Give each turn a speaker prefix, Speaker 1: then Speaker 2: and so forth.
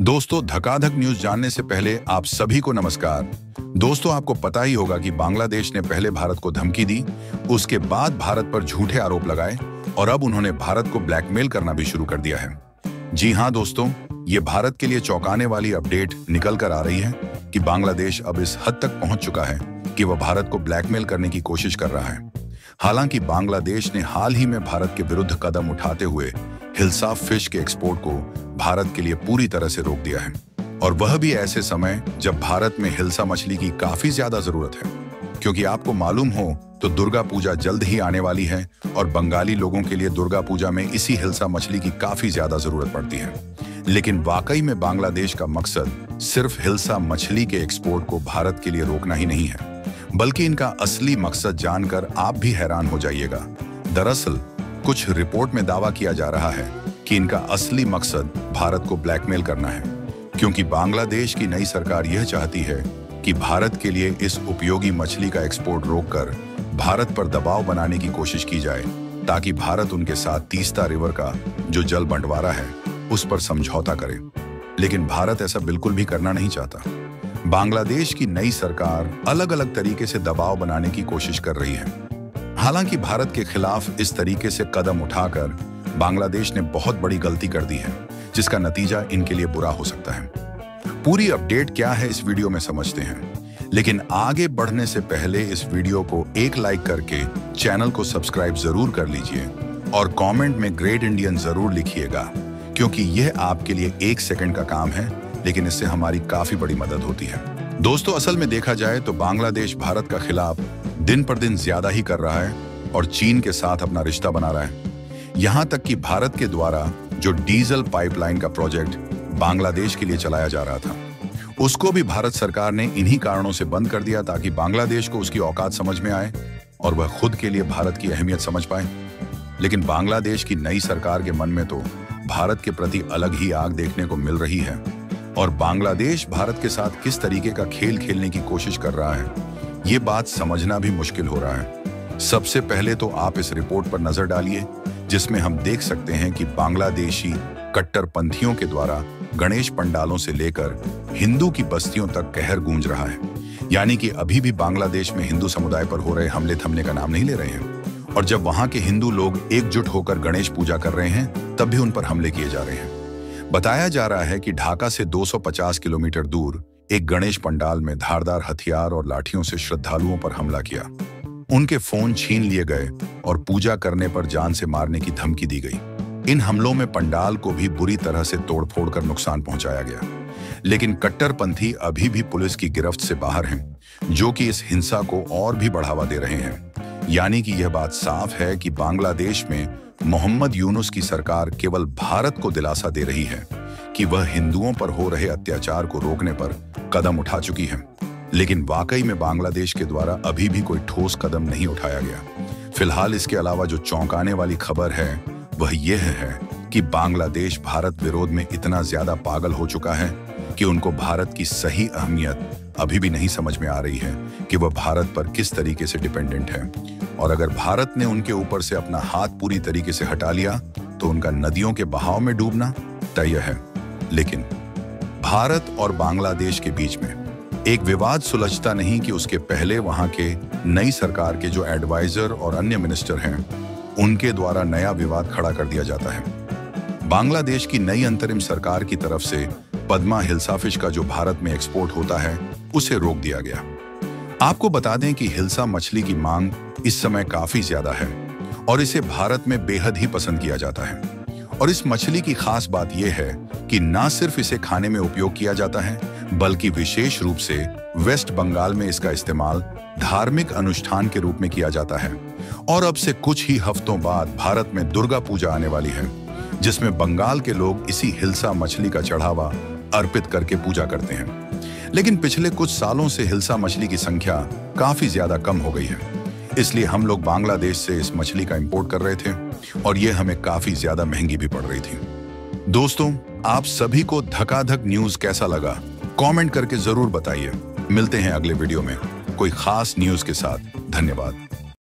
Speaker 1: दोस्तों, धकाधक न्यूज जानने से पहले आप सभी को नमस्कार। दोस्तों, आपको पता ही होगा कि बांग्लादेश ने पहले भारत को धमकी दी, उसके बाद भारत पर झूठे आरोप लगाए और अब उन्होंने भारत को ब्लैकमेल करना भी शुरू कर दिया है। जी हां दोस्तों, ये भारत के लिए चौंकाने वाली अपडेट निकल कर आ रही है कि बांग्लादेश अब इस हद तक पहुंच चुका है कि वह भारत को ब्लैकमेल करने की कोशिश कर रहा है। हालांकि बांग्लादेश ने हाल ही में भारत के विरुद्ध कदम उठाते हुए हिल्सा फिश के एक्सपोर्ट को भारत के लिए पूरी तरह से रोक दिया है, और वह भी ऐसे समय जब भारत में हिल्सा मछली की काफी ज्यादा जरूरत है। क्योंकि आपको मालूम हो तो दुर्गा पूजा जल्द ही आने वाली है और बंगाली लोगों के लिए दुर्गा पूजा में इसी हिल्सा मछली की काफी ज्यादा जरूरत पड़ती है। लेकिन वाकई में बांग्लादेश का मकसद सिर्फ हिल्सा मछली के एक्सपोर्ट को भारत के लिए रोकना ही नहीं है, बल्कि इनका असली मकसद जानकर आप भी हैरान हो जाइएगा। दरअसल कुछ रिपोर्ट में दावा किया जा रहा है कि इनका असली मकसद भारत को ब्लैकमेल करना है, क्योंकि बांग्लादेश की नई सरकार यह चाहती है कि भारत के लिए इस उपयोगी मछली का एक्सपोर्ट रोककर भारत पर दबाव बनाने की कोशिश की जाए, ताकि भारत उनके साथ तीस्ता रिवर का जो जल बंटवारा है उस पर समझौता करे। लेकिन भारत ऐसा बिल्कुल भी करना नहीं चाहता। बांग्लादेश की नई सरकार अलग अलग तरीके से दबाव बनाने की कोशिश कर रही है। हालांकि भारत के खिलाफ इस तरीके से कदम उठाकर बांग्लादेश ने बहुत बड़ी गलती कर दी है, जिसका नतीजा इनके लिए बुरा हो सकता है। पूरी अपडेट क्या है इस वीडियो में समझते हैं, लेकिन आगे बढ़ने से पहले इस वीडियो को एक लाइक करके चैनल को सब्सक्राइब जरूर कर लीजिए और कमेंट में ग्रेट इंडियन जरूर लिखिएगा, क्योंकि यह आपके लिए 1 सेकंड का काम है, लेकिन इससे हमारी काफी बड़ी मदद होती है। दोस्तों, असल में देखा जाए तो बांग्लादेश भारत का खिलाफ दिन पर दिन ज्यादा ही कर रहा है और चीन के साथ अपना रिश्ता बना रहा है। यहां तक कि भारत के द्वारा जो डीजल पाइपलाइन का प्रोजेक्ट बांग्लादेश के लिए चलाया जा रहा था, उसको भी भारत सरकार ने इन्हीं कारणों से बंद कर दिया, ताकि बांग्लादेश को उसकी औकात समझ में आए और वह खुद के लिए भारत की अहमियत समझ पाए। लेकिन बांग्लादेश की नई सरकार के मन में तो भारत के प्रति अलग ही आग देखने को मिल रही है, और बांग्लादेश भारत के साथ किस तरीके का खेल खेलने की कोशिश कर रहा है, ये बात समझना भी मुश्किल हो रहा है। सबसे पहले तो आप इस रिपोर्ट पर नजर डालिए, जिसमें हम देख सकते हैं कि बांग्लादेशी कट्टरपंथियों के द्वारा गणेश पंडालों से लेकर हिंदू की बस्तियों तक कहर गूंज रहा है। यानी कि अभी भी बांग्लादेश में हिंदू समुदाय पर हो रहे हमले थमने का नाम नहीं ले रहे हैं, और जब वहां के हिंदू लोग एकजुट होकर गणेश पूजा कर रहे हैं, तब भी उन पर हमले किए जा रहे हैं। बताया जा रहा है कि ढाका से 250 किलोमीटर दूर एक गणेश पंडाल में धारदार हथियार और लाठियों से श्रद्धालुओं पर हमला किया। उनके फोन छीन लिए गए और पूजा करने पर जान से मारने की धमकी दी गई। इन हमलों में पंडाल को भी बुरी तरह से तोड़फोड़ कर नुकसान पहुंचाया गया। लेकिन कट्टरपंथी अभी भी पुलिस की गिरफ्त से बाहर हैं, जो कि इस हिंसा को और भी बढ़ावा दे रहे हैं। यानी कि यह बात साफ है कि बांग्लादेश में मोहम्मद यूनुस की सरकार केवल भारत को दिलासा दे रही है कि वह हिंदुओं पर हो रहे अत्याचार को रोकने पर कदम उठा चुकी है, लेकिन वाकई में बांग्लादेश के द्वारा अभी भी कोई ठोस कदम नहीं उठाया गया। फिलहाल इसके अलावा जो चौंकाने वाली खबर है वह यह है कि बांग्लादेश भारत विरोध में इतना ज्यादा पागल हो चुका है कि उनको भारत की सही अहमियत अभी भी नहीं समझ में आ रही है कि वह भारत पर किस तरीके से डिपेंडेंट है, और अगर भारत ने उनके ऊपर से अपना हाथ पूरी तरीके से हटा लिया तो उनका नदियों के बहाव में डूबना तय है। लेकिन भारत और बांग्लादेश के बीच में एक विवाद सुलझता नहीं कि उसके पहले वहां के नई सरकार के जो एडवाइजर और अन्य मिनिस्टर हैं, उनके द्वारा नया विवाद खड़ा कर दिया जाता है। बांग्लादेश की नई अंतरिम सरकार की तरफ से पद्मा हिल्सा फिश का जो भारत में एक्सपोर्ट होता है, उसे रोक दिया गया। आपको बता दें कि हिल्सा मछली की मांग इस समय काफी ज्यादा है और इसे भारत में बेहद ही पसंद किया जाता है। और इस मछली की खास बात यह है कि न सिर्फ इसे खाने में उपयोग किया जाता है, बल्कि विशेष रूप से वेस्ट बंगाल में इसका इस्तेमाल धार्मिक अनुष्ठान के रूप में किया जाता है। और अब से कुछ ही हफ्तों बाद भारत में दुर्गा पूजा आने वाली है, जिसमें बंगाल के लोग इसी हिल्सा मछली का चढ़ावा अर्पित करके पूजा करते हैं। लेकिन पिछले कुछ सालों से हिल्सा मछली की संख्या काफी ज्यादा कम हो गई है, इसलिए हम लोग बांग्लादेश से इस मछली का इंपोर्ट कर रहे थे और ये हमें काफी ज्यादा महंगी भी पड़ रही थी। दोस्तों, आप सभी को धकाधक न्यूज कैसा लगा, कमेंट करके जरूर बताइए। मिलते हैं अगले वीडियो में कोई खास न्यूज के साथ। धन्यवाद।